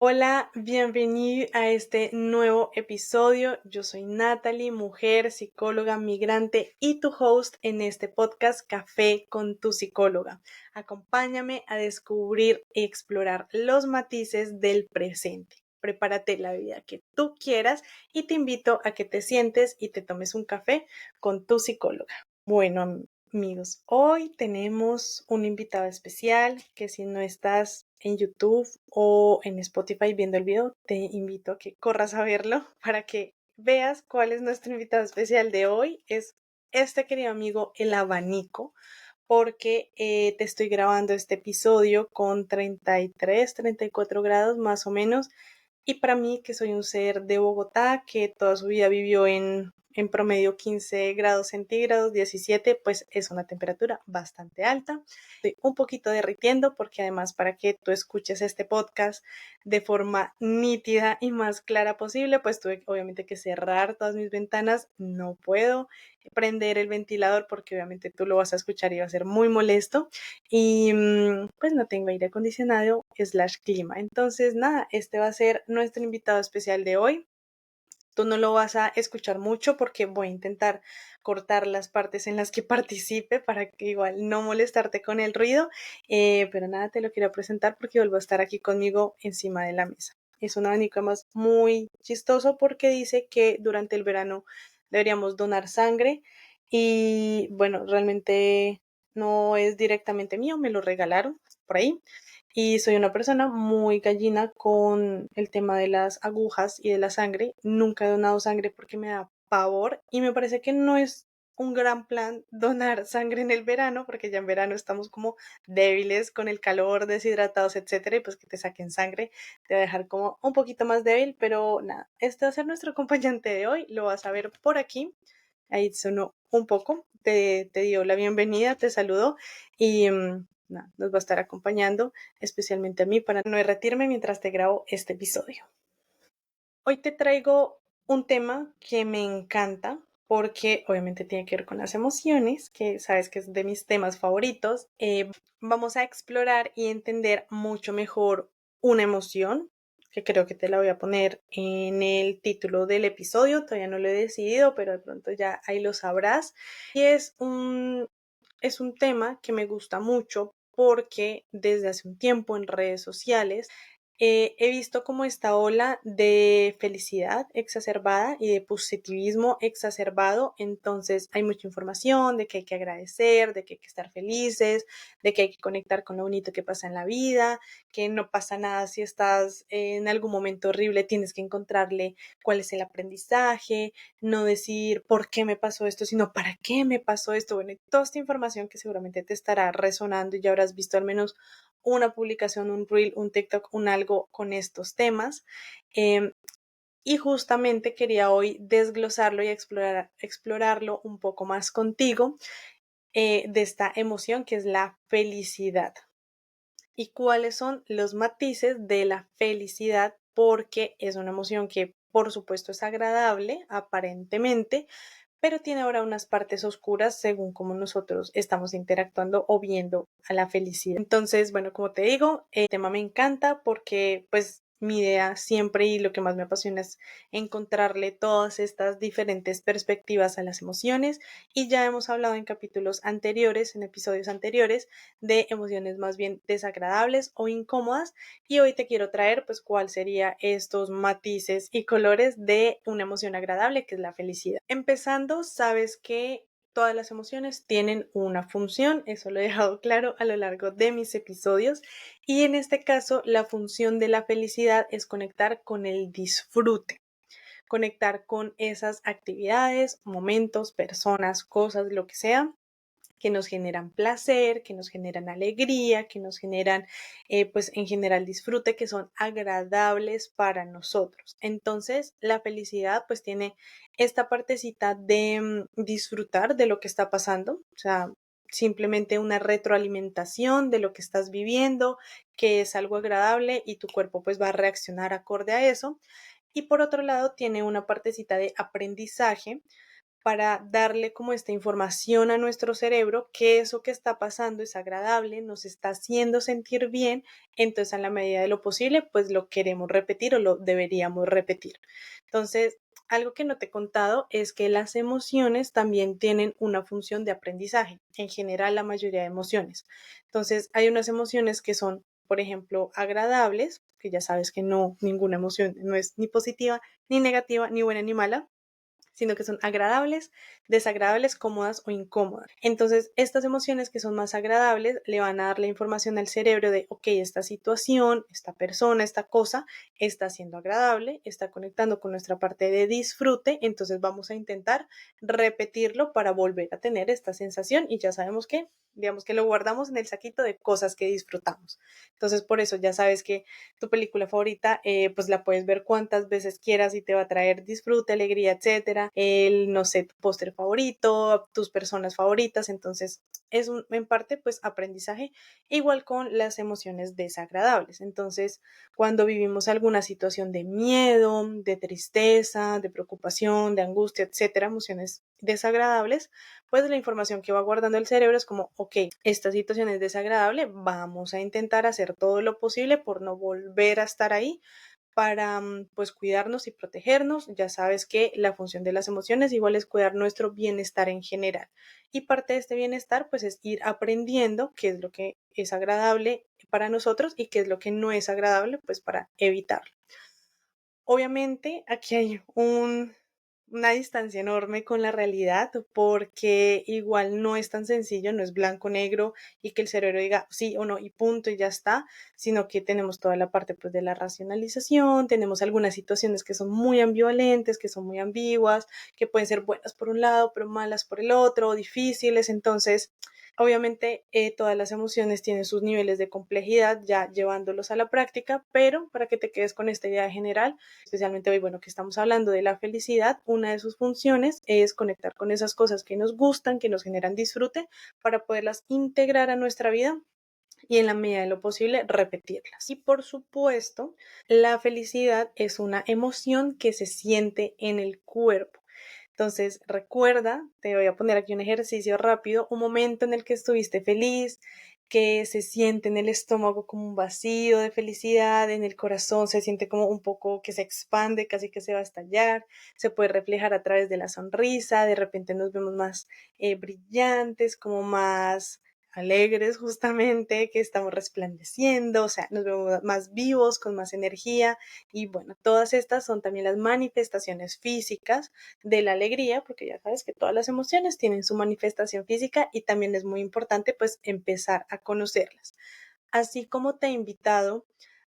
Hola, bienvenido a este nuevo episodio. Yo soy Natalie, mujer, psicóloga, migrante y tu host en este podcast Café con tu psicóloga. Acompáñame a descubrir y explorar los matices del presente. Prepárate la vida que tú quieras y te invito a que te sientes y te tomes un café con tu psicóloga. Bueno, amigos, hoy tenemos un invitado especial que si no estás en YouTube o en Spotify viendo el video, te invito a que corras a verlo para que veas cuál es nuestro invitado especial de hoy. Es este querido amigo El Abanico, porque te estoy grabando este episodio con 34 grados más o menos. Y para mí, que soy un ser de Bogotá, que toda su vida vivió en promedio 15 grados centígrados, 17, pues es una temperatura bastante alta. Estoy un poquito derritiendo porque además para que tú escuches este podcast de forma nítida y más clara posible, pues tuve obviamente que cerrar todas mis ventanas. No puedo prender el ventilador porque obviamente tú lo vas a escuchar y va a ser muy molesto. Y pues no tengo aire acondicionado slash clima. Entonces, nada, este va a ser nuestro invitado especial de hoy. Tú no lo vas a escuchar mucho porque voy a intentar cortar las partes en las que participe para que igual no molestarte con el ruido. Pero nada, te lo quiero presentar porque vuelvo a estar aquí conmigo encima de la mesa. Es un abanico además muy chistoso porque dice que durante el verano deberíamos donar sangre y bueno, realmente no es directamente mío, me lo regalaron por ahí. Y soy una persona muy gallina con el tema de las agujas y de la sangre. Nunca he donado sangre porque me da pavor y me parece que no es un gran plan donar sangre en el verano, porque ya en verano estamos como débiles con el calor, deshidratados, etcétera, y pues que te saquen sangre te va a dejar como un poquito más débil, pero nada, este va a ser nuestro acompañante de hoy, lo vas a ver por aquí. Ahí sonó un poco, te dio la bienvenida, te saludó y nada, nos va a estar acompañando, especialmente a mí, para no derretirme mientras te grabo este episodio. Hoy te traigo un tema que me encanta porque obviamente tiene que ver con las emociones, que sabes que es de mis temas favoritos. Vamos a explorar y entender mucho mejor una emoción, que creo que te la voy a poner en el título del episodio. Todavía no lo he decidido, pero de pronto ya ahí lo sabrás. Y es un tema que me gusta mucho porque desde hace un tiempo en redes sociales he visto como esta ola de felicidad exacerbada y de positivismo exacerbado. Entonces hay mucha información de que hay que agradecer, de que hay que estar felices, de que hay que conectar con lo bonito que pasa en la vida, que no pasa nada si estás en algún momento horrible, tienes que encontrarle cuál es el aprendizaje, no decir por qué me pasó esto, sino para qué me pasó esto. Bueno, y toda esta información que seguramente te estará resonando y ya habrás visto al menos una publicación, un reel, un TikTok, un algo con estos temas. Eh, y justamente quería hoy desglosarlo y explorarlo un poco más contigo, de esta emoción que es la felicidad. Y cuáles son los matices de la felicidad, porque es una emoción que por supuesto es agradable aparentemente, pero tiene ahora unas partes oscuras según cómo nosotros estamos interactuando o viendo a la felicidad. Entonces, bueno, como te digo, el tema me encanta porque pues mi idea siempre y lo que más me apasiona es encontrarle todas estas diferentes perspectivas a las emociones, y ya hemos hablado en capítulos anteriores, en episodios anteriores, de emociones más bien desagradables o incómodas, y hoy te quiero traer pues cuál sería estos matices y colores de una emoción agradable, que es la felicidad. Empezando, sabes que todas las emociones tienen una función, eso lo he dejado claro a lo largo de mis episodios, y en este caso la función de la felicidad es conectar con el disfrute, conectar con esas actividades, momentos, personas, cosas, lo que sea, que nos generan placer, que nos generan alegría, que nos generan, pues en general disfrute, que son agradables para nosotros. Entonces, la felicidad pues tiene esta partecita de disfrutar de lo que está pasando, o sea, simplemente una retroalimentación de lo que estás viviendo, que es algo agradable y tu cuerpo pues va a reaccionar acorde a eso. Y por otro lado, tiene una partecita de aprendizaje, para darle como esta información a nuestro cerebro que eso que está pasando es agradable, nos está haciendo sentir bien, entonces a la medida de lo posible, pues lo queremos repetir o lo deberíamos repetir. Entonces, algo que no te he contado es que las emociones también tienen una función de aprendizaje, en general la mayoría de emociones. Entonces, hay unas emociones que son, por ejemplo, agradables, que ya sabes que no, ninguna emoción no es ni positiva, ni negativa, ni buena ni mala, sino que son agradables, desagradables, cómodas o incómodas. Entonces, estas emociones que son más agradables le van a dar la información al cerebro de, ok, esta situación, esta persona, esta cosa está siendo agradable, está conectando con nuestra parte de disfrute, entonces vamos a intentar repetirlo para volver a tener esta sensación y ya sabemos que, digamos que lo guardamos en el saquito de cosas que disfrutamos. Entonces, por eso ya sabes que tu película favorita, pues la puedes ver cuantas veces quieras y te va a traer disfrute, alegría, etcétera. No sé, tu póster favorito, tus personas favoritas. Entonces, es en parte, pues, aprendizaje, igual con las emociones desagradables. Entonces, cuando vivimos alguna situación de miedo, de tristeza, de preocupación, de angustia, etcétera, emociones desagradables, pues la información que va guardando el cerebro es como, ok, esta situación es desagradable, vamos a intentar hacer todo lo posible por no volver a estar ahí para pues cuidarnos y protegernos. Ya sabes que la función de las emociones igual es cuidar nuestro bienestar en general. Y parte de este bienestar pues es ir aprendiendo qué es lo que es agradable para nosotros y qué es lo que no es agradable pues para evitarlo. Obviamente aquí hay una distancia enorme con la realidad porque igual no es tan sencillo, no es blanco negro y que el cerebro diga sí o no y punto y ya está, sino que tenemos toda la parte pues de la racionalización, tenemos algunas situaciones que son muy ambivalentes, que son muy ambiguas, que pueden ser buenas por un lado pero malas por el otro, difíciles, entonces obviamente, todas las emociones tienen sus niveles de complejidad ya llevándolos a la práctica, pero para que te quedes con esta idea general, especialmente hoy, bueno, que estamos hablando de la felicidad, una de sus funciones es conectar con esas cosas que nos gustan, que nos generan disfrute, para poderlas integrar a nuestra vida y en la medida de lo posible repetirlas. Y por supuesto, la felicidad es una emoción que se siente en el cuerpo. Entonces, recuerda, te voy a poner aquí un ejercicio rápido, un momento en el que estuviste feliz, que se siente en el estómago como un vacío de felicidad, en el corazón se siente como un poco que se expande, casi que se va a estallar, se puede reflejar a través de la sonrisa, de repente nos vemos más brillantes, como más alegres justamente, que estamos resplandeciendo, o sea, nos vemos más vivos, con más energía y bueno, todas estas son también las manifestaciones físicas de la alegría, porque ya sabes que todas las emociones tienen su manifestación física y también es muy importante pues empezar a conocerlas. Así como te he invitado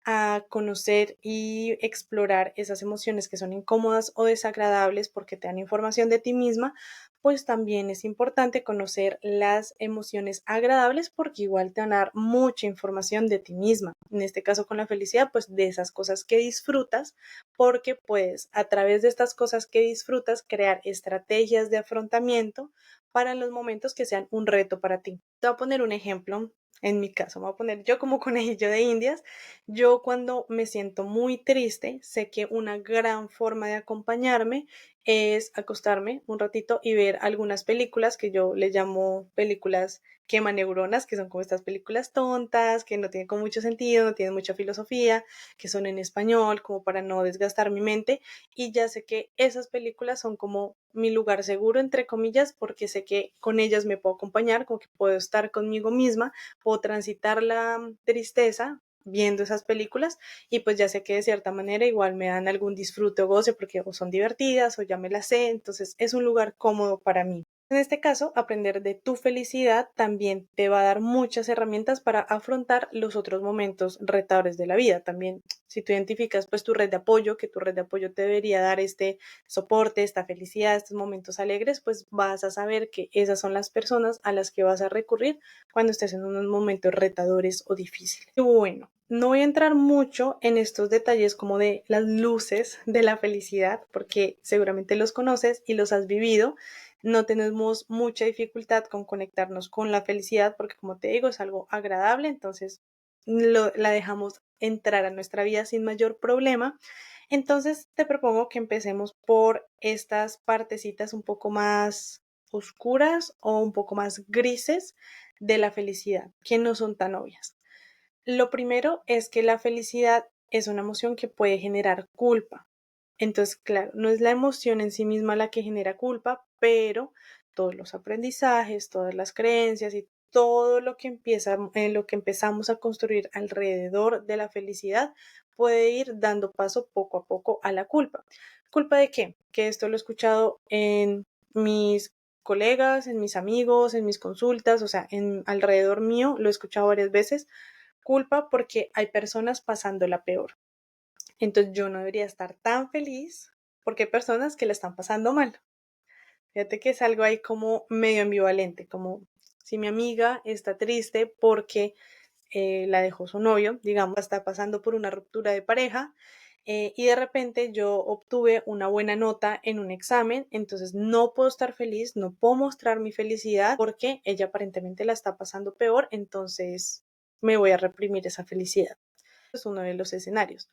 a conocer y explorar esas emociones que son incómodas o desagradables porque te dan información de ti misma, pues también es importante conocer las emociones agradables porque igual te van a dar mucha información de ti misma. En este caso con la felicidad, pues de esas cosas que disfrutas, porque puedes a través de estas cosas que disfrutas crear estrategias de afrontamiento para los momentos que sean un reto para ti. Te voy a poner un ejemplo. En mi caso, me voy a poner yo como conejillo de indias. Yo cuando me siento muy triste, sé que una gran forma de acompañarme es acostarme un ratito y ver algunas películas que yo le llamo películas quema neuronas, que son como estas películas tontas, que no tienen como mucho sentido, no tienen mucha filosofía, que son en español, como para no desgastar mi mente. Y ya sé que esas películas son como mi lugar seguro, entre comillas, porque sé que con ellas me puedo acompañar, como que puedo estar conmigo misma, puedo transitar la tristeza viendo esas películas y pues ya sé que de cierta manera igual me dan algún disfrute o goce porque o son divertidas o ya me las sé, entonces es un lugar cómodo para mí. En este caso, aprender de tu felicidad también te va a dar muchas herramientas para afrontar los otros momentos retadores de la vida. También, si tú identificas pues tu red de apoyo, que tu red de apoyo te debería dar este soporte, esta felicidad, estos momentos alegres, pues vas a saber que esas son las personas a las que vas a recurrir cuando estés en unos momentos retadores o difíciles. Y bueno, no voy a entrar mucho en estos detalles como de las luces de la felicidad, porque seguramente los conoces y los has vivido. No tenemos mucha dificultad con conectarnos con la felicidad porque, como te digo, es algo agradable, entonces la dejamos entrar a nuestra vida sin mayor problema. Entonces te propongo que empecemos por estas partecitas un poco más oscuras o un poco más grises de la felicidad, que no son tan obvias. Lo primero es que la felicidad es una emoción que puede generar culpa. Entonces, claro, no es la emoción en sí misma la que genera culpa, pero todos los aprendizajes, todas las creencias y todo lo que lo que empezamos a construir alrededor de la felicidad puede ir dando paso poco a poco a la culpa. ¿Culpa de qué? Que esto lo he escuchado en mis colegas, en mis amigos, en mis consultas, o sea, en alrededor mío lo he escuchado varias veces. Culpa porque hay personas pasándola peor. Entonces yo no debería estar tan feliz porque hay personas que la están pasando mal. Fíjate que es algo ahí como medio ambivalente, como si mi amiga está triste porque la dejó su novio, digamos, está pasando por una ruptura de pareja y de repente yo obtuve una buena nota en un examen, entonces no puedo estar feliz, no puedo mostrar mi felicidad porque ella aparentemente la está pasando peor, entonces me voy a reprimir esa felicidad. Es uno de los escenarios.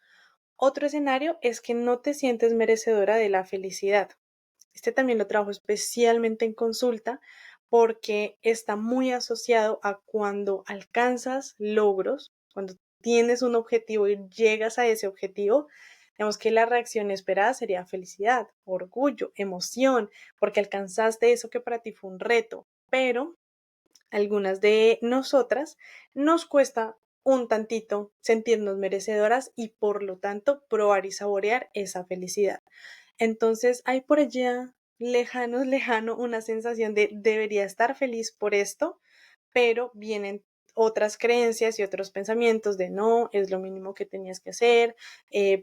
Otro escenario es que no te sientes merecedora de la felicidad. Este también lo trabajo especialmente en consulta porque está muy asociado a cuando alcanzas logros, cuando tienes un objetivo y llegas a ese objetivo, digamos que la reacción esperada sería felicidad, orgullo, emoción, porque alcanzaste eso que para ti fue un reto, pero algunas de nosotras nos cuesta un tantito sentirnos merecedoras y por lo tanto probar y saborear esa felicidad. Entonces hay por allá lejano una sensación de debería estar feliz por esto, pero vienen otras creencias y otros pensamientos de no, es lo mínimo que tenías que hacer,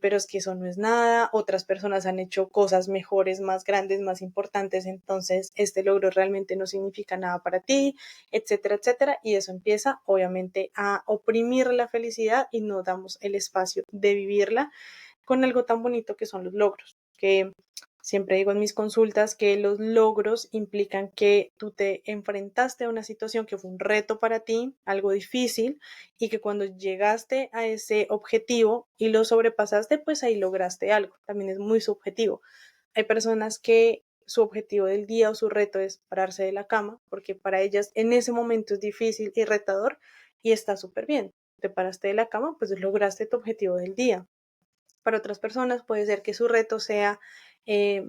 pero es que eso no es nada, otras personas han hecho cosas mejores, más grandes, más importantes, entonces este logro realmente no significa nada para ti, etcétera, etcétera, y eso empieza obviamente a oprimir la felicidad y no damos el espacio de vivirla con algo tan bonito que son los logros, que siempre digo en mis consultas que los logros implican que tú te enfrentaste a una situación que fue un reto para ti, algo difícil, y que cuando llegaste a ese objetivo y lo sobrepasaste, pues ahí lograste algo. También es muy subjetivo. Hay personas que su objetivo del día o su reto es pararse de la cama, porque para ellas en ese momento es difícil y retador y está súper bien. Te paraste de la cama, pues lograste tu objetivo del día. Para otras personas puede ser que su reto sea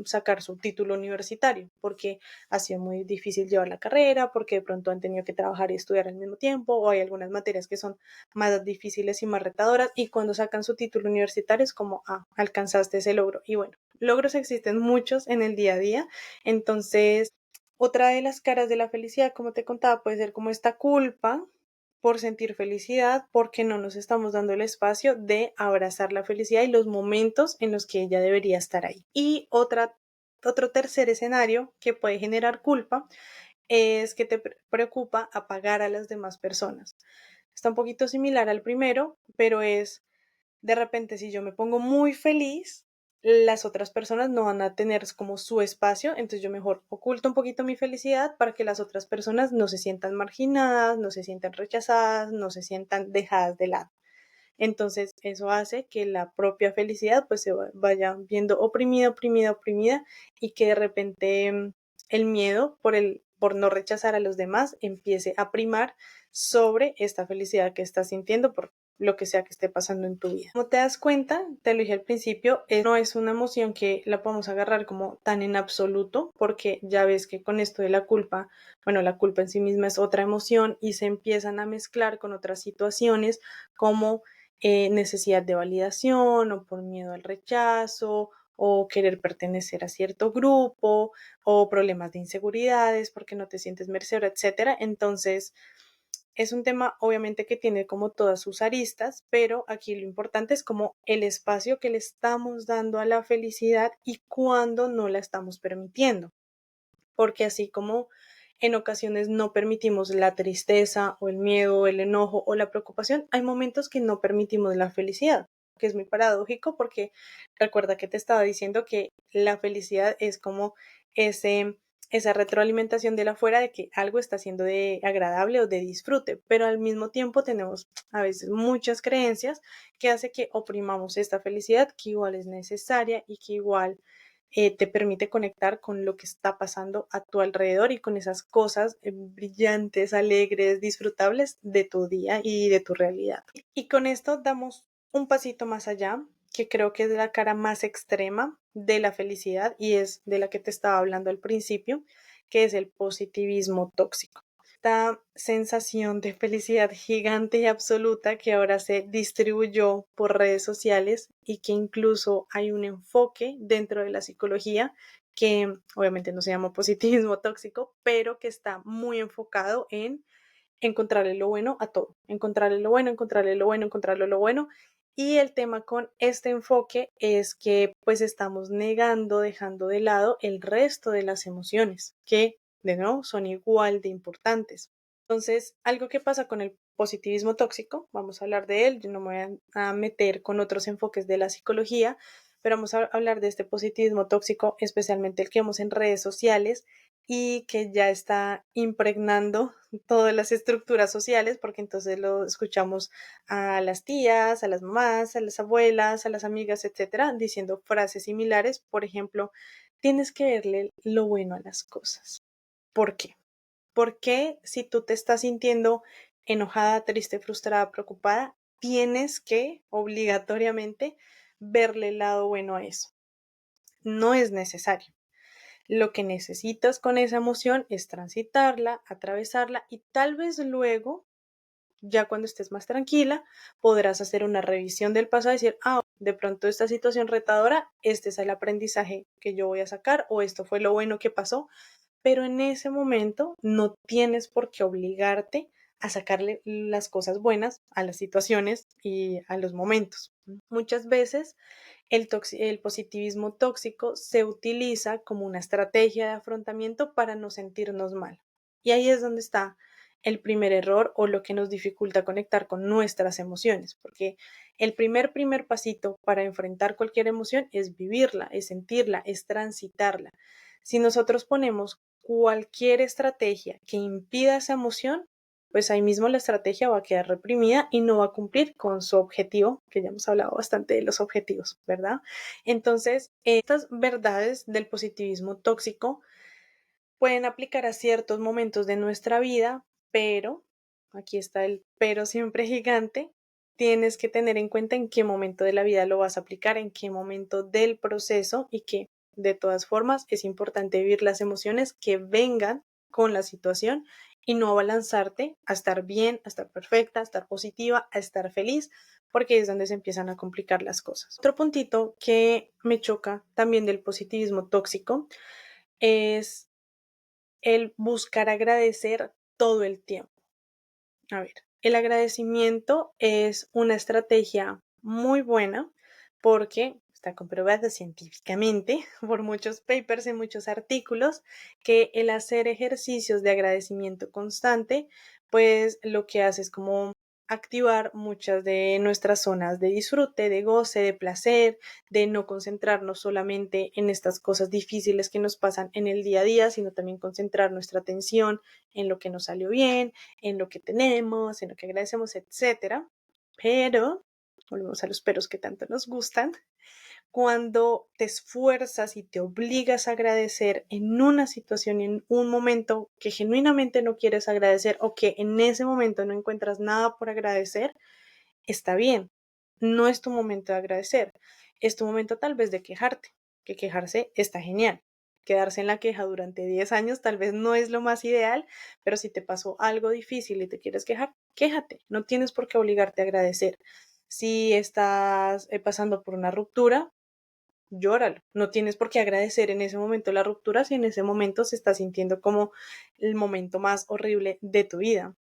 sacar su título universitario, porque ha sido muy difícil llevar la carrera, porque de pronto han tenido que trabajar y estudiar al mismo tiempo, o hay algunas materias que son más difíciles y más retadoras, y cuando sacan su título universitario es como, alcanzaste ese logro. Y bueno, logros existen muchos en el día a día, entonces otra de las caras de la felicidad, como te contaba, puede ser como esta culpa por sentir felicidad, porque no nos estamos dando el espacio de abrazar la felicidad y los momentos en los que ella debería estar ahí. Y otro tercer escenario que puede generar culpa es que te preocupa apagar a las demás personas. Está un poquito similar al primero, pero es de repente si yo me pongo muy feliz, las otras personas no van a tener como su espacio, entonces yo mejor oculto un poquito mi felicidad para que las otras personas no se sientan marginadas, no se sientan rechazadas, no se sientan dejadas de lado. Entonces eso hace que la propia felicidad pues se vaya viendo oprimida y que de repente el miedo por no rechazar a los demás empiece a primar sobre esta felicidad que estás sintiendo por lo que sea que esté pasando en tu vida. Como te das cuenta, te lo dije al principio, no es una emoción que la podemos agarrar como tan en absoluto, porque ya ves que con esto de la culpa, bueno, la culpa en sí misma es otra emoción y se empiezan a mezclar con otras situaciones como necesidad de validación o por miedo al rechazo o querer pertenecer a cierto grupo o problemas de inseguridades porque no te sientes merecedora, etcétera. Entonces, es un tema obviamente que tiene como todas sus aristas, pero aquí lo importante es como el espacio que le estamos dando a la felicidad y cuándo no la estamos permitiendo. Porque así como en ocasiones no permitimos la tristeza o el miedo, o el enojo o la preocupación, hay momentos que no permitimos la felicidad, que es muy paradójico porque recuerda que te estaba diciendo que la felicidad es como ese esa retroalimentación de la afuera de que algo está siendo de agradable o de disfrute, pero al mismo tiempo tenemos a veces muchas creencias que hace que oprimamos esta felicidad que igual es necesaria y que igual te permite conectar con lo que está pasando a tu alrededor y con esas cosas brillantes, alegres, disfrutables de tu día y de tu realidad. Y con esto damos un pasito más allá, que creo que es la cara más extrema de la felicidad y es de la que te estaba hablando al principio, que es el positivismo tóxico. Esta sensación de felicidad gigante y absoluta que ahora se distribuyó por redes sociales y que incluso hay un enfoque dentro de la psicología que obviamente no se llama positivismo tóxico, pero que está muy enfocado en encontrarle lo bueno a todo, encontrarle lo bueno, encontrarle lo bueno, encontrarle lo bueno. Y el tema con este enfoque es que pues estamos negando, dejando de lado el resto de las emociones, que de nuevo son igual de importantes. Entonces, algo que pasa con el positivismo tóxico, vamos a hablar de él, yo no me voy a meter con otros enfoques de la psicología, pero vamos a hablar de este positivismo tóxico, especialmente el que vemos en redes sociales y que ya está impregnando todas las estructuras sociales, porque entonces lo escuchamos a las tías, a las mamás, a las abuelas, a las amigas, etcétera, diciendo frases similares. Por ejemplo, tienes que verle lo bueno a las cosas. ¿Por qué? Porque si tú te estás sintiendo enojada, triste, frustrada, preocupada, tienes que obligatoriamente verle el lado bueno a eso. No es necesario. Lo que necesitas con esa emoción es transitarla, atravesarla y tal vez luego, ya cuando estés más tranquila, podrás hacer una revisión del pasado y decir, de pronto esta situación retadora, este es el aprendizaje que yo voy a sacar o esto fue lo bueno que pasó, pero en ese momento no tienes por qué obligarte a sacarle las cosas buenas a las situaciones y a los momentos. Muchas veces el positivismo tóxico se utiliza como una estrategia de afrontamiento para no sentirnos mal. Y ahí es donde está el primer error o lo que nos dificulta conectar con nuestras emociones, porque el primer pasito para enfrentar cualquier emoción es vivirla, es sentirla, es transitarla. Si nosotros ponemos cualquier estrategia que impida esa emoción, pues ahí mismo la estrategia va a quedar reprimida y no va a cumplir con su objetivo, que ya hemos hablado bastante de los objetivos, ¿verdad? Entonces, estas verdades del positivismo tóxico pueden aplicar a ciertos momentos de nuestra vida, pero, aquí está el pero siempre gigante, tienes que tener en cuenta en qué momento de la vida lo vas a aplicar, en qué momento del proceso y que de todas formas es importante vivir las emociones que vengan con la situación y no abalanzarte a estar bien, a estar perfecta, a estar positiva, a estar feliz, porque es donde se empiezan a complicar las cosas. Otro puntito que me choca también del positivismo tóxico es el buscar agradecer todo el tiempo. A ver, el agradecimiento es una estrategia muy buena porque está comprobado científicamente por muchos papers y muchos artículos que el hacer ejercicios de agradecimiento constante, pues lo que hace es como activar muchas de nuestras zonas de disfrute, de goce, de placer, de no concentrarnos solamente en estas cosas difíciles que nos pasan en el día a día, sino también concentrar nuestra atención en lo que nos salió bien, en lo que tenemos, en lo que agradecemos, etcétera. Pero, volvemos a los peros que tanto nos gustan, cuando te esfuerzas y te obligas a agradecer en una situación, en un momento que genuinamente no quieres agradecer o que en ese momento no encuentras nada por agradecer, está bien. No es tu momento de agradecer. Es tu momento tal vez de quejarte, que quejarse está genial. Quedarse en la queja durante 10 años tal vez no es lo más ideal, pero si te pasó algo difícil y te quieres quejar, quéjate. No tienes por qué obligarte a agradecer. Si estás pasando por una ruptura, llóralo. No tienes por qué agradecer en ese momento la ruptura si en ese momento se está sintiendo como el momento más horrible de tu vida.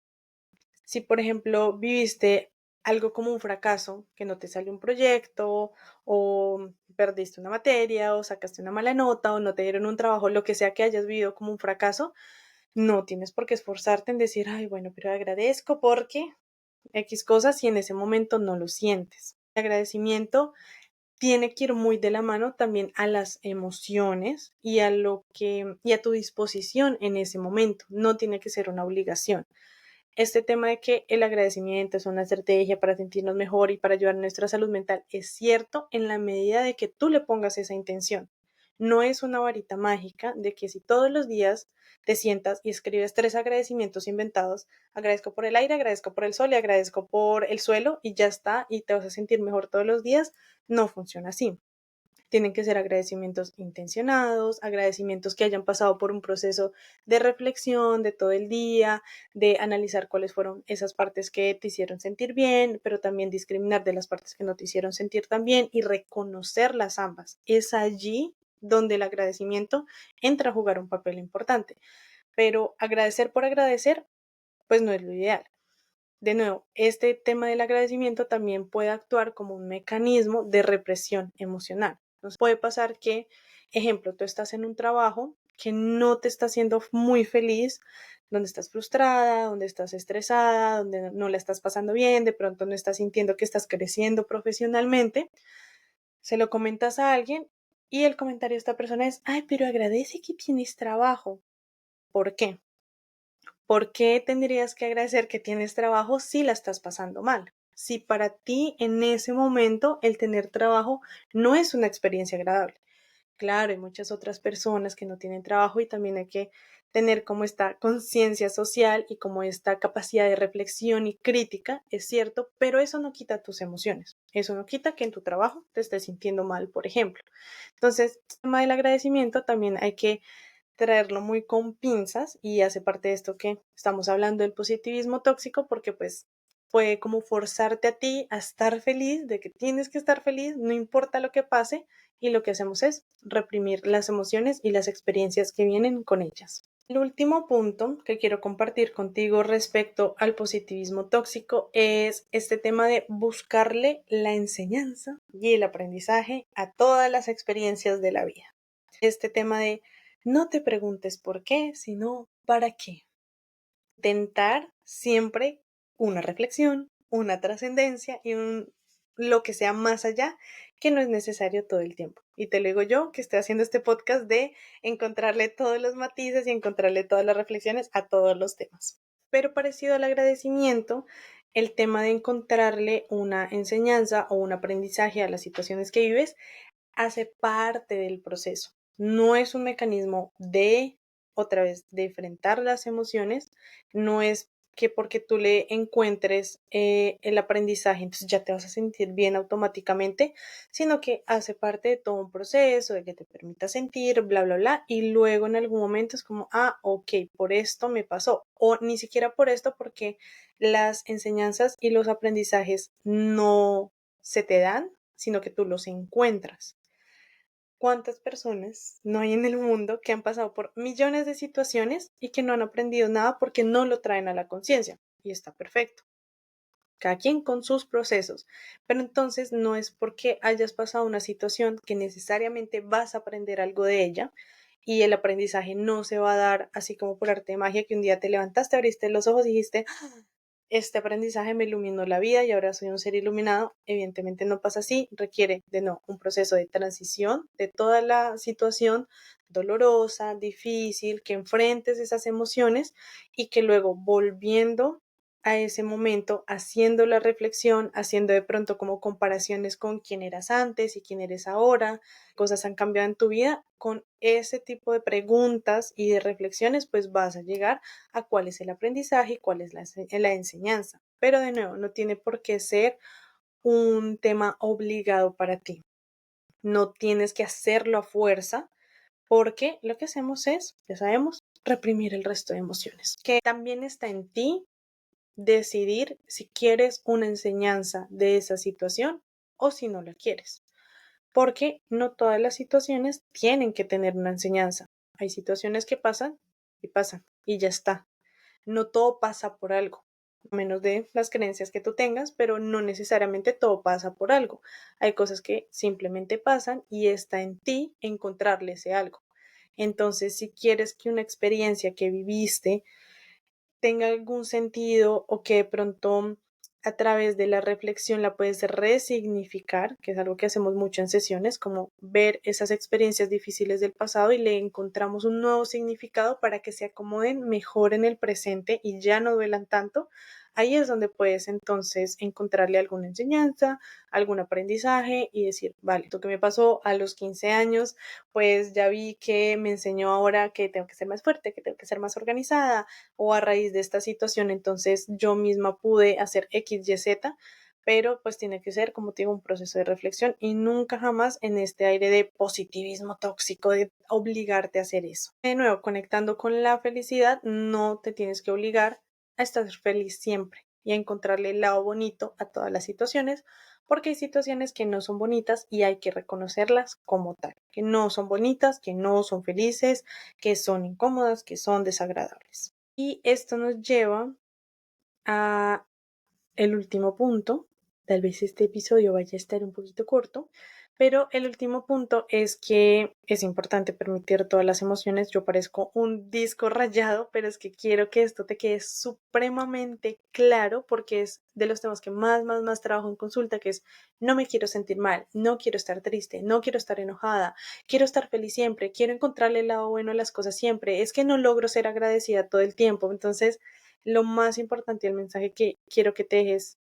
Si, por ejemplo, viviste algo como un fracaso, que no te salió un proyecto o perdiste una materia o sacaste una mala nota o no te dieron un trabajo, lo que sea que hayas vivido como un fracaso, no tienes por qué esforzarte en decir, ay, bueno, pero agradezco porque X cosas si en ese momento no lo sientes. El agradecimiento tiene que ir muy de la mano también a las emociones y a tu disposición en ese momento. No tiene que ser una obligación. Este tema de que el agradecimiento es una estrategia para sentirnos mejor y para ayudar a nuestra salud mental es cierto en la medida de que tú le pongas esa intención. No es una varita mágica de que si todos los días te sientas y escribes 3 agradecimientos inventados, agradezco por el aire, agradezco por el sol y agradezco por el suelo y ya está y te vas a sentir mejor todos los días, no funciona así. Tienen que ser agradecimientos intencionados, agradecimientos que hayan pasado por un proceso de reflexión de todo el día, de analizar cuáles fueron esas partes que te hicieron sentir bien, pero también discriminar de las partes que no te hicieron sentir tan bien y reconocerlas ambas. Es allí donde el agradecimiento entra a jugar un papel importante. Pero agradecer por agradecer, pues no es lo ideal. De nuevo, este tema del agradecimiento también puede actuar como un mecanismo de represión emocional. Entonces, puede pasar que, ejemplo, tú estás en un trabajo que no te está haciendo muy feliz, donde estás frustrada, donde estás estresada, donde no la estás pasando bien, de pronto no estás sintiendo que estás creciendo profesionalmente, se lo comentas a alguien y el comentario de esta persona es, ay, pero agradece que tienes trabajo. ¿Por qué? ¿Por qué tendrías que agradecer que tienes trabajo si la estás pasando mal? Si para ti en ese momento el tener trabajo no es una experiencia agradable. Claro, hay muchas otras personas que no tienen trabajo y también hay que tener como esta conciencia social y como esta capacidad de reflexión y crítica, es cierto, pero eso no quita tus emociones. Eso no quita que en tu trabajo te estés sintiendo mal, por ejemplo. Entonces, el tema del agradecimiento también hay que traerlo muy con pinzas y hace parte de esto que estamos hablando del positivismo tóxico porque pues puede como forzarte a ti a estar feliz, de que tienes que estar feliz, no importa lo que pase y lo que hacemos es reprimir las emociones y las experiencias que vienen con ellas. El último punto que quiero compartir contigo respecto al positivismo tóxico es este tema de buscarle la enseñanza y el aprendizaje a todas las experiencias de la vida. Este tema de no te preguntes por qué, sino para qué. Intentar siempre una reflexión, una trascendencia y lo que sea más allá, que no es necesario todo el tiempo. Y te lo digo yo, que estoy haciendo este podcast de encontrarle todos los matices y encontrarle todas las reflexiones a todos los temas. Pero parecido al agradecimiento, el tema de encontrarle una enseñanza o un aprendizaje a las situaciones que vives hace parte del proceso. No es un mecanismo otra vez, de enfrentar las emociones, no es que porque tú le encuentres el aprendizaje, entonces ya te vas a sentir bien automáticamente, sino que hace parte de todo un proceso, de que te permita sentir, bla, bla, bla, y luego en algún momento es como, ok, por esto me pasó, o ni siquiera por esto, porque las enseñanzas y los aprendizajes no se te dan, sino que tú los encuentras. ¿Cuántas personas no hay en el mundo que han pasado por millones de situaciones y que no han aprendido nada porque no lo traen a la conciencia? Y está perfecto. Cada quien con sus procesos. Pero entonces no es porque hayas pasado una situación que necesariamente vas a aprender algo de ella y el aprendizaje no se va a dar así como por arte de magia que un día te levantaste, abriste los ojos y dijiste, este aprendizaje me iluminó la vida y ahora soy un ser iluminado. Evidentemente no pasa así, requiere de no un proceso de transición de toda la situación dolorosa, difícil, que enfrentes esas emociones y que luego volviendo a ese momento, haciendo la reflexión, haciendo de pronto como comparaciones con quién eras antes y quién eres ahora, cosas han cambiado en tu vida, con ese tipo de preguntas y de reflexiones, pues vas a llegar a cuál es el aprendizaje y cuál es la enseñanza. Pero de nuevo, no tiene por qué ser un tema obligado para ti. No tienes que hacerlo a fuerza porque lo que hacemos es, ya sabemos, reprimir el resto de emociones. Que también está en ti decidir si quieres una enseñanza de esa situación o si no la quieres. Porque no todas las situaciones tienen que tener una enseñanza. Hay situaciones que pasan y ya está. No todo pasa por algo, a menos de las creencias que tú tengas, pero no necesariamente todo pasa por algo. Hay cosas que simplemente pasan y está en ti encontrarle ese algo. Entonces, si quieres que una experiencia que viviste tenga algún sentido o que de pronto a través de la reflexión la puedes resignificar, que es algo que hacemos mucho en sesiones, como ver esas experiencias difíciles del pasado y le encontramos un nuevo significado para que se acomoden mejor en el presente y ya no duelan tanto. Ahí es donde puedes entonces encontrarle alguna enseñanza, algún aprendizaje y decir, vale, esto que me pasó a los 15 años, pues ya vi que me enseñó ahora que tengo que ser más fuerte, que tengo que ser más organizada, o a raíz de esta situación, entonces yo misma pude hacer X, Y, Z, pero pues tiene que ser, como te digo, un proceso de reflexión y nunca jamás en este aire de positivismo tóxico, de obligarte a hacer eso. De nuevo, conectando con la felicidad, no te tienes que obligar a estar feliz siempre y a encontrarle el lado bonito a todas las situaciones, porque hay situaciones que no son bonitas y hay que reconocerlas como tal, que no son bonitas, que no son felices, que son incómodas, que son desagradables. Y esto nos lleva a el último punto. Tal vez este episodio vaya a estar un poquito corto, pero el último punto es que es importante permitir todas las emociones. Yo parezco un disco rayado, pero es que quiero que esto te quede supremamente claro porque es de los temas que más trabajo en consulta, que es no me quiero sentir mal, no quiero estar triste, no quiero estar enojada, quiero estar feliz siempre, quiero encontrarle el lado bueno a las cosas siempre, es que no logro ser agradecida todo el tiempo. Entonces, lo más importante y el mensaje que quiero que te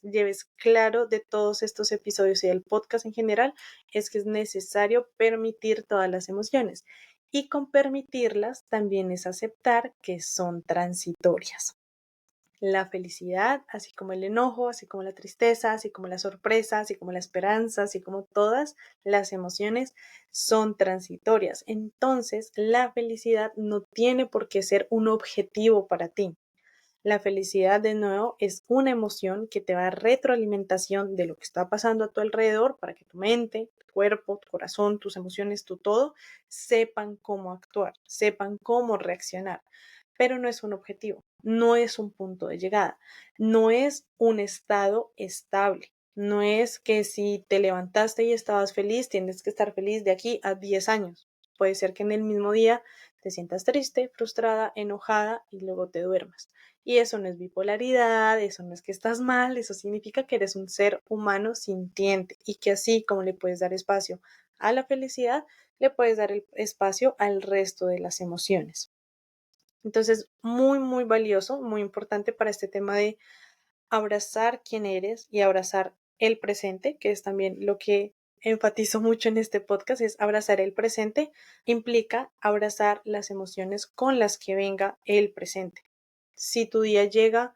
lleves claro de todos estos episodios y del podcast en general es que es necesario permitir todas las emociones y con permitirlas también es aceptar que son transitorias. La felicidad, así como el enojo, así como la tristeza, así como la sorpresa, así como la esperanza, así como todas las emociones son transitorias. Entonces, la felicidad no tiene por qué ser un objetivo para ti. La felicidad, de nuevo, es una emoción que te va a dar retroalimentación de lo que está pasando a tu alrededor para que tu mente, tu cuerpo, tu corazón, tus emociones, tu todo, sepan cómo actuar, sepan cómo reaccionar. Pero no es un objetivo, no es un punto de llegada, no es un estado estable. No es que si te levantaste y estabas feliz, tienes que estar feliz de aquí a 10 años. Puede ser que en el mismo día te sientas triste, frustrada, enojada y luego te duermas. Y eso no es bipolaridad, eso no es que estás mal, eso significa que eres un ser humano sintiente y que así como le puedes dar espacio a la felicidad, le puedes dar el espacio al resto de las emociones. Entonces, muy valioso, muy importante para este tema de abrazar quién eres y abrazar el presente, que es también lo que enfatizo mucho en este podcast, es abrazar el presente, implica abrazar las emociones con las que venga el presente. Si tu día llega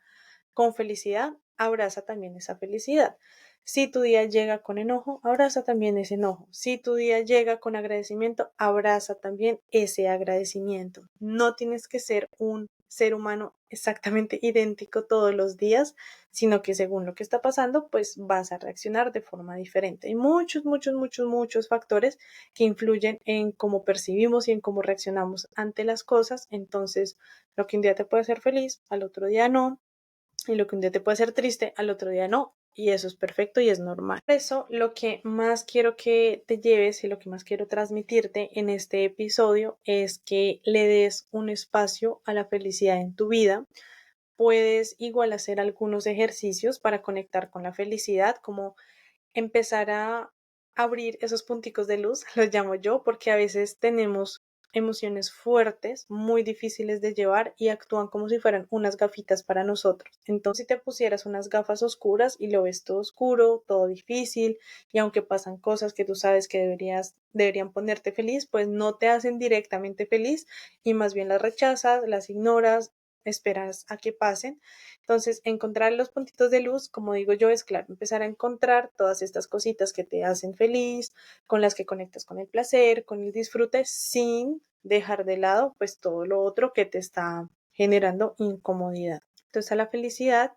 con felicidad, abraza también esa felicidad. Si tu día llega con enojo, abraza también ese enojo. Si tu día llega con agradecimiento, abraza también ese agradecimiento. No tienes que ser un ser humano exactamente idéntico todos los días, sino que según lo que está pasando, pues vas a reaccionar de forma diferente. Hay muchos factores que influyen en cómo percibimos y en cómo reaccionamos ante las cosas. Entonces, lo que un día te puede hacer feliz, al otro día no, y lo que un día te puede hacer triste, al otro día no. Y eso es perfecto y es normal. Por eso, lo que más quiero que te lleves y lo que más quiero transmitirte en este episodio es que le des un espacio a la felicidad en tu vida. Puedes igual hacer algunos ejercicios para conectar con la felicidad, como empezar a abrir esos punticos de luz, los llamo yo, porque a veces tenemos emociones fuertes, muy difíciles de llevar y actúan como si fueran unas gafitas para nosotros. Entonces, si te pusieras unas gafas oscuras y lo ves todo oscuro, todo difícil, y aunque pasan cosas que tú sabes que deberían ponerte feliz, pues no te hacen directamente feliz y más bien las rechazas, las ignoras, esperas a que pasen. Entonces, encontrar los puntitos de luz, como digo yo, es claro, empezar a encontrar todas estas cositas que te hacen feliz, con las que conectas con el placer, con el disfrute, sin dejar de lado pues todo lo otro que te está generando incomodidad. Entonces, a la felicidad,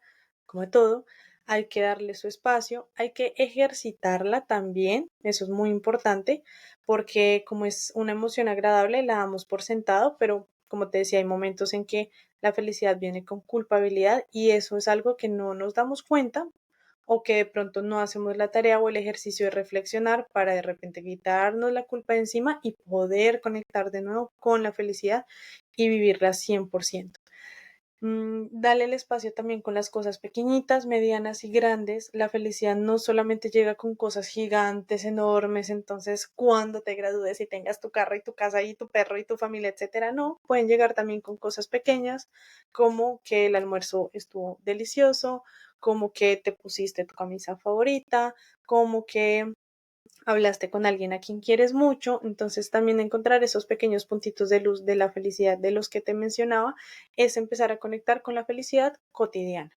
como todo, hay que darle su espacio, hay que ejercitarla también, eso es muy importante, porque como es una emoción agradable, la damos por sentado, pero como te decía, hay momentos en que la felicidad viene con culpabilidad y eso es algo que no nos damos cuenta o que de pronto no hacemos la tarea o el ejercicio de reflexionar para de repente quitarnos la culpa de encima y poder conectar de nuevo con la felicidad y vivirla 100%. Dale el espacio también con las cosas pequeñitas, medianas y grandes. La felicidad no solamente llega con cosas gigantes, enormes, entonces cuando te gradúes y tengas tu carro y tu casa y tu perro y tu familia, etcétera, no, pueden llegar también con cosas pequeñas, como que el almuerzo estuvo delicioso, como que te pusiste tu camisa favorita, como que hablaste con alguien a quien quieres mucho, entonces también encontrar esos pequeños puntitos de luz de la felicidad de los que te mencionaba es empezar a conectar con la felicidad cotidiana,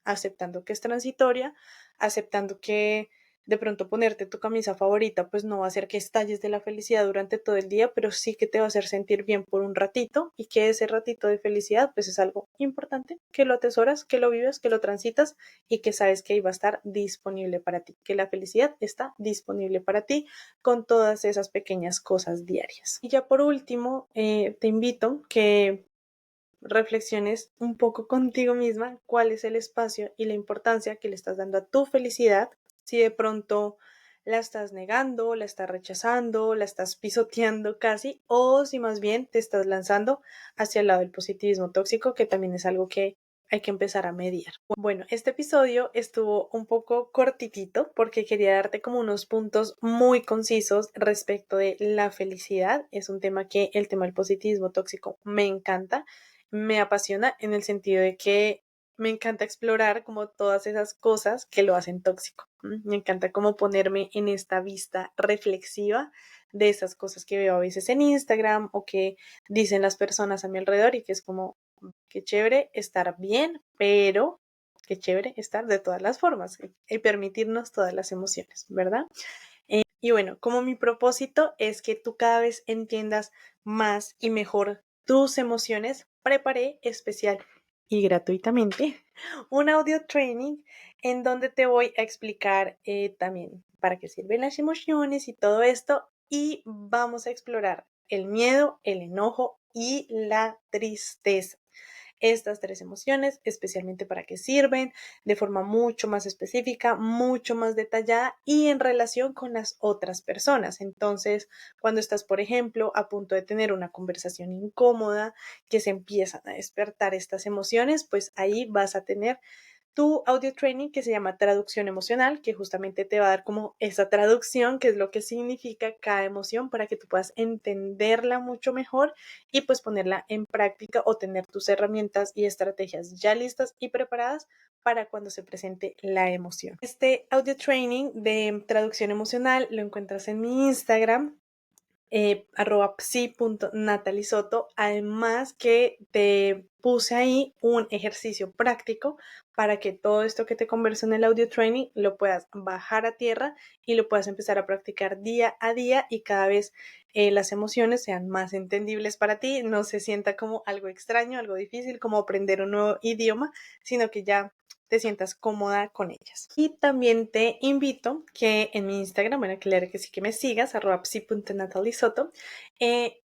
aceptando que es transitoria, aceptando que de pronto ponerte tu camisa favorita pues no va a hacer que estalles de la felicidad durante todo el día, pero sí que te va a hacer sentir bien por un ratito y que ese ratito de felicidad pues es algo importante, que lo atesoras, que lo vives, que lo transitas y que sabes que ahí va a estar disponible para ti, que la felicidad está disponible para ti con todas esas pequeñas cosas diarias. Y ya por último, te invito que reflexiones un poco contigo misma cuál es el espacio y la importancia que le estás dando a tu felicidad, si de pronto la estás negando, la estás rechazando, la estás pisoteando casi, o si más bien te estás lanzando hacia el lado del positivismo tóxico, que también es algo que hay que empezar a mediar. Bueno, este episodio estuvo un poco cortitito porque quería darte como unos puntos muy concisos respecto de la felicidad. Es un tema que el tema del positivismo tóxico me encanta, me apasiona en el sentido de que me encanta explorar como todas esas cosas que lo hacen tóxico. Me encanta como ponerme en esta vista reflexiva de esas cosas que veo a veces en Instagram o que dicen las personas a mi alrededor y que es como, qué chévere estar bien, pero qué chévere estar de todas las formas y permitirnos todas las emociones, ¿verdad? Y bueno, como mi propósito es que tú cada vez entiendas más y mejor tus emociones, preparé especial y gratuitamente un audio training en donde te voy a explicar también para qué sirven las emociones y todo esto y vamos a explorar el miedo, el enojo y la tristeza, estas tres emociones, especialmente para qué sirven, de forma mucho más específica, mucho más detallada y en relación con las otras personas. Entonces, cuando estás, por ejemplo, a punto de tener una conversación incómoda, que se empiezan a despertar estas emociones, pues ahí vas a tener tu audio training que se llama traducción emocional, que justamente te va a dar como esa traducción, que es lo que significa cada emoción para que tú puedas entenderla mucho mejor y pues ponerla en práctica o tener tus herramientas y estrategias ya listas y preparadas para cuando se presente la emoción. Este audio training de traducción emocional lo encuentras en mi Instagram, @psi.natalisoto. Además que te puse ahí un ejercicio práctico para que todo esto que te converso en el audio training lo puedas bajar a tierra y lo puedas empezar a practicar día a día y cada vez las emociones sean más entendibles para ti, no se sienta como algo extraño, algo difícil, como aprender un nuevo idioma, sino que ya te sientas cómoda con ellas. Y también te invito que en mi Instagram, bueno, claro que sí que me sigas, @psi.natalisoto.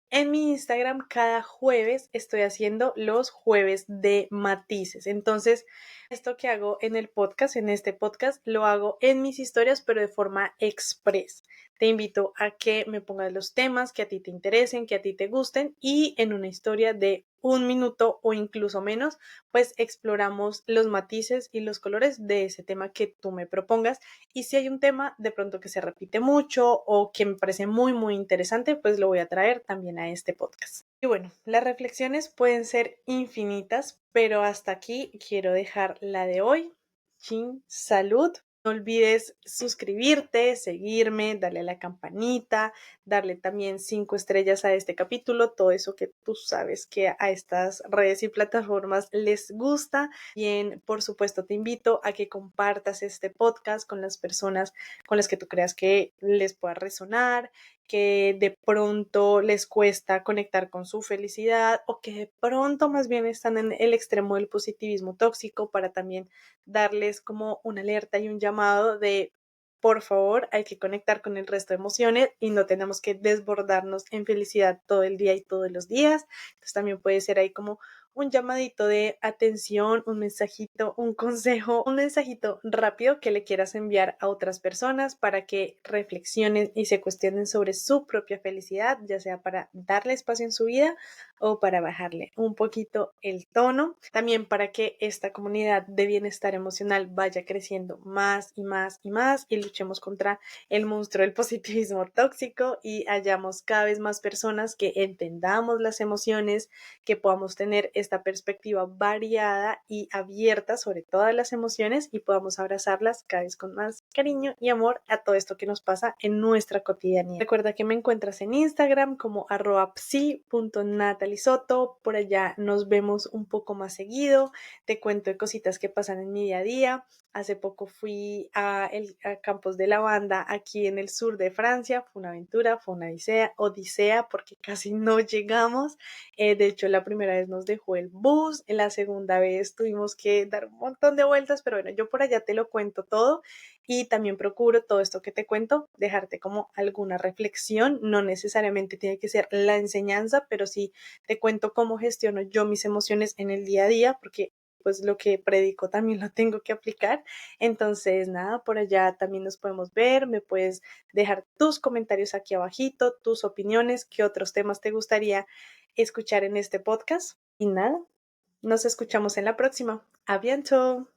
En mi Instagram cada jueves estoy haciendo los jueves de matices. Entonces, esto que hago en el podcast, en este podcast, lo hago en mis historias, pero de forma express. Te invito a que me pongas los temas que a ti te interesen, que a ti te gusten y en una historia de un minuto o incluso menos, pues exploramos los matices y los colores de ese tema que tú me propongas. Y si hay un tema de pronto que se repite mucho o que me parece muy, muy interesante, pues lo voy a traer también a este podcast. Y bueno, las reflexiones pueden ser infinitas, pero hasta aquí quiero dejar la de hoy. Chin, salud. No olvides suscribirte, seguirme, darle a la campanita, darle también 5 estrellas a este capítulo, todo eso que tú sabes que a estas redes y plataformas les gusta. Bien, por supuesto, te invito a que compartas este podcast con las personas con las que tú creas que les pueda resonar, que de pronto les cuesta conectar con su felicidad o que de pronto más bien están en el extremo del positivismo tóxico, para también darles como una alerta y un llamado de por favor, hay que conectar con el resto de emociones y no tenemos que desbordarnos en felicidad todo el día y todos los días. Entonces también puede ser ahí como un llamadito de atención, un mensajito, un consejo, un mensajito rápido que le quieras enviar a otras personas para que reflexionen y se cuestionen sobre su propia felicidad, ya sea para darle espacio en su vida o para bajarle un poquito el tono. También para que esta comunidad de bienestar emocional vaya creciendo más y más y más y luchemos contra el monstruo del positivismo tóxico y hayamos cada vez más personas que entendamos las emociones, que podamos tener esta perspectiva variada y abierta sobre todas las emociones y podamos abrazarlas cada vez con más cariño y amor a todo esto que nos pasa en nuestra cotidianidad. Recuerda que me encuentras en Instagram como @psi.natalisoto. Por allá nos vemos un poco más seguido. Te cuento de cositas que pasan en mi día a día. Hace poco fui a Campos de Lavanda aquí en el sur de Francia. Fue una aventura, fue una odisea porque casi no llegamos. De hecho, la primera vez nos dejó el bus, en la segunda vez tuvimos que dar un montón de vueltas, pero bueno, yo por allá te lo cuento todo y también procuro todo esto que te cuento, dejarte como alguna reflexión. No necesariamente tiene que ser la enseñanza, pero sí te cuento cómo gestiono yo mis emociones en el día a día, porque pues lo que predico también lo tengo que aplicar. Entonces, nada, por allá también nos podemos ver, me puedes dejar tus comentarios aquí abajito, tus opiniones, qué otros temas te gustaría escuchar en este podcast. Y nada, nos escuchamos en la próxima. ¡A bientôt!